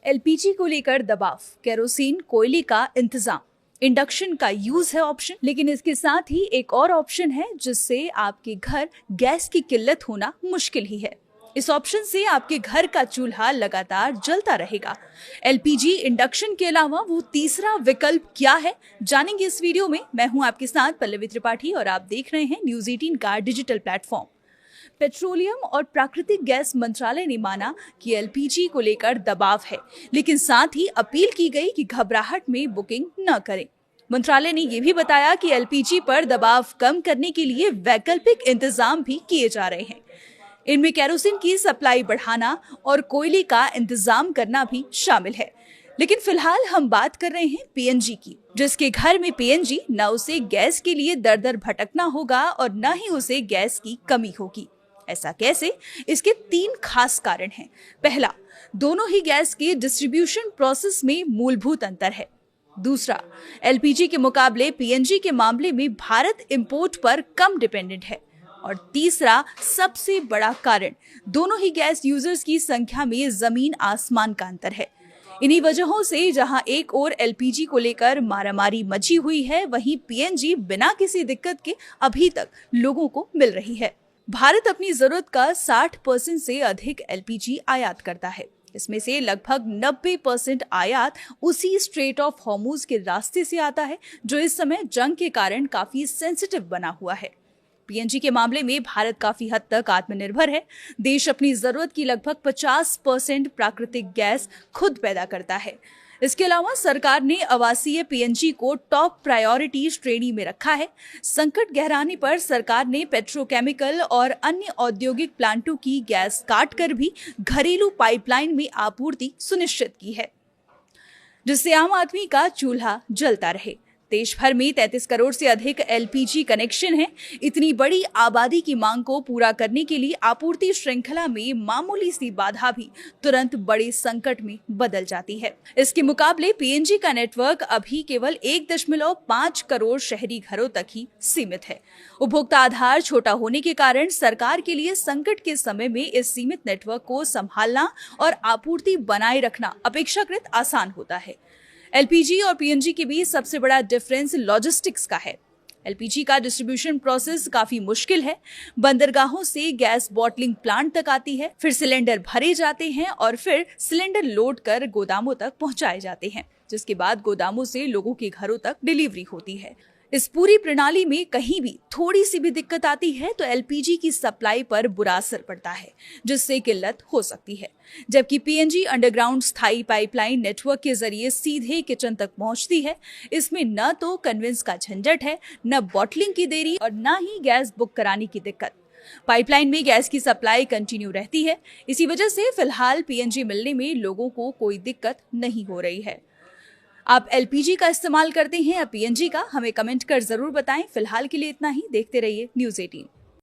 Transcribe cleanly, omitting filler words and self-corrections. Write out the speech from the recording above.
LPG को लेकर दबाव, केरोसिन, कोयले का इंतजाम, इंडक्शन का यूज है ऑप्शन, लेकिन इसके साथ ही एक और ऑप्शन है जिससे आपके घर गैस की किल्लत होना मुश्किल ही है। इस ऑप्शन से आपके घर का चूल्हा लगातार जलता रहेगा। एलपीजी इंडक्शन के अलावा वो तीसरा विकल्प क्या है, जानेंगे इस वीडियो में। मैं हूं आपके साथ पल्लवी त्रिपाठी और आप देख रहे हैं न्यूज़ 18 का डिजिटल प्लेटफॉर्म। पेट्रोलियम और प्राकृतिक गैस मंत्रालय ने माना कि एलपीजी को लेकर दबाव है, लेकिन साथ ही अपील की गई कि घबराहट में बुकिंग न करें। मंत्रालय ने यह भी बताया कि एलपीजी पर दबाव कम करने के लिए वैकल्पिक इंतजाम भी किए जा रहे हैं। इनमें केरोसिन की सप्लाई बढ़ाना और कोयले का इंतजाम करना भी शामिल है। लेकिन फिलहाल हम बात कर रहे हैं पीएनजी की। जिसके घर में पीएनजी, न उसे गैस के लिए दर दर भटकना होगा और न ही उसे गैस की कमी होगी। ऐसा कैसे? इसके 3 खास कारण हैं। पहला, दोनों ही गैस के डिस्ट्रीब्यूशन प्रोसेस में मूलभूत अंतर है। दूसरा, एलपीजी के मुकाबले पीएनजी के मामले में भारत इंपोर्ट पर कम डिपेंडेंट है। और तीसरा सबसे बड़ा कारण, दोनों ही गैस यूजर्स की संख्या में जमीन आसमान का अंतर है। इन्हीं वजहों से जहां एक ओर एलपीजी को लेकर मारामारी मची हुई है, वहीं पीएनजी बिना किसी दिक्कत के अभी तक लोगों को मिल रही है। भारत अपनी जरूरत का 60% से अधिक एलपीजी आयात करता है। इसमें से लगभग 90% आयात उसी स्ट्रेट ऑफ हॉर्मुज के रास्ते से आता है, जो इस समय जंग के कारण काफी सेंसिटिव बना हुआ है। पीएनजी के मामले में भारत काफी हद तक आत्मनिर्भर है। देश अपनी जरूरत की लगभग 50% प्राकृतिक गैस खुद पैदा करता है। इसके अलावा सरकार ने आवासीय पीएनजी को टॉप प्रायोरिटी श्रेणी में रखा है। संकट गहराने पर सरकार ने पेट्रोकेमिकल और अन्य औद्योगिक प्लांटों की गैस काटकर भी घरेलू पाइपलाइन में आपूर्ति सुनिश्चित की है, जिससे आम आदमी का चूल्हा जलता रहे। देश भर में 33 करोड़ से अधिक एलपीजी कनेक्शन हैं। इतनी बड़ी आबादी की मांग को पूरा करने के लिए आपूर्ति श्रृंखला में मामूली सी बाधा भी तुरंत बड़े संकट में बदल जाती है। इसके मुकाबले पीएनजी का नेटवर्क अभी केवल 1.5 करोड़ शहरी घरों तक ही सीमित है। उपभोक्ता आधार छोटा होने के कारण सरकार के लिए संकट के समय में इस सीमित नेटवर्क को संभालना और आपूर्ति बनाए रखना अपेक्षाकृत आसान होता है। एलपीजी और पीएनजी के बीच सबसे बड़ा डिफरेंस लॉजिस्टिक्स का है। एलपीजी का डिस्ट्रीब्यूशन प्रोसेस काफी मुश्किल है। बंदरगाहों से गैस बॉटलिंग प्लांट तक आती है, फिर सिलेंडर भरे जाते हैं और फिर सिलेंडर लोड कर गोदामों तक पहुंचाए जाते हैं, जिसके बाद गोदामों से लोगों के घरों तक डिलीवरी होती है। इस पूरी प्रणाली में कहीं भी थोड़ी सी भी दिक्कत आती है तो एलपीजी की सप्लाई पर बुरा असर पड़ता है, जिससे किल्लत हो सकती है। जबकि पीएनजी अंडरग्राउंड स्थायी पाइपलाइन नेटवर्क के जरिए सीधे किचन तक पहुंचती है। इसमें न तो कन्वेंस का झंझट है, न बॉटलिंग की देरी और न ही गैस बुक कराने की दिक्कत। पाइपलाइन में गैस की सप्लाई कंटिन्यू रहती है। इसी वजह से फिलहाल पीएनजी मिलने में लोगों को कोई दिक्कत नहीं हो रही है। आप एलपीजी का इस्तेमाल करते हैं या पीएनजी का? हमें कमेंट कर जरूर बताएं। फिलहाल के लिए इतना ही। देखते रहिए न्यूज़ 18।